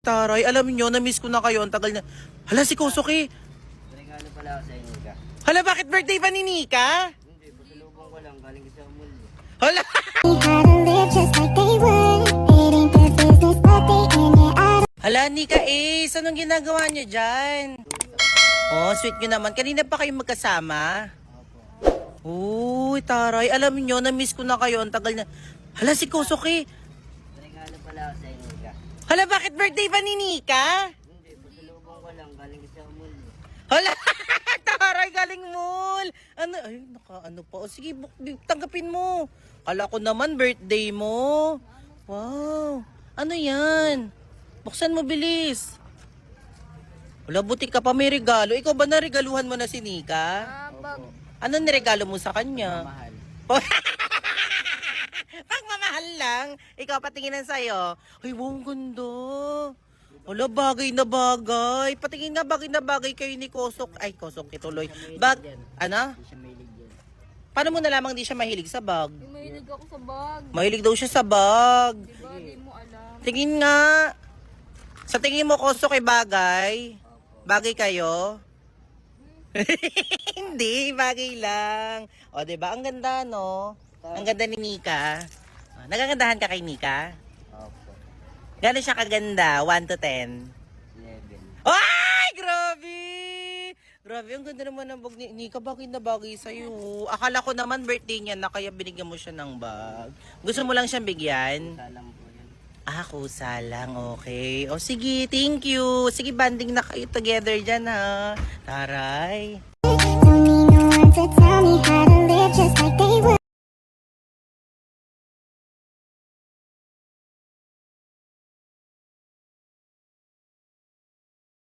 Taray, alam nyo, na-miss ko na kayo. Ang tagal na. Hala, si Kosuke. Regalo pala ako sa inyo ka. Hala, bakit birthday pa ni Nika? Hindi, pasalubong ko lang. Galing sa mall. Hala! Hala, Nika Ace, anong ginagawa niyo dyan? Oh, sweet nyo naman. Kanina pa kayo magkasama? Uy, taray, alam nyo, na-miss ko na kayo. Ang tagal na. Hala, si Kosuke. Regalo pala ako sa inyo ka. Hala, bakit birthday pa ni Nika? Hindi, pasalubong ko lang. Galing sa mall. Hala, taray, galing mall. Ano, ay, ano pa. O sige, tanggapin mo. Kala ko naman birthday mo. Wow, ano yan? Buksan mo bilis. Wala, buti ka pa may regalo. Ikaw ba naregaluhan mo na si Nika? Ano niregalo mo sa kanya? Mahal. Pagmamahal lang. Ikaw patinginan sa'yo. Ay, wow, ang ganda. Wala, bagay na bagay. Patingin nga bagay na bagay kayo ni Kosok. Ay, Kosok, ituloy. Ano? Hindi siya mahilig yan. Paano mo nalamang di siya mahilig sa bag? Mahilig ako sa bag. Mahilig daw siya sa bag. Diba? Di mo alam. Tingin nga. Sa tingin mo, Kosok, ay bagay? Bagay kayo? Hindi, bagay lang. O, diba? Ang ganda, no? Ang ganda ni Nika. Nagagandahan ka kay Nika? Opo. Gano'n siya kaganda? 1 to 10? 11. Ay, grabe! Grabe, ang ganda naman ng bag ni Nika. Bagay na bagay sa'yo. Akala ko naman birthday niya na kaya binigyan mo siya ng bag. Gusto mo lang siyang bigyan? Salam po yan. Ah, kusa lang. Okay. O sige, thank you. Sige, banding na kayo together dyan, ha. Taray. Don't need no one to tell me how to live just like they would.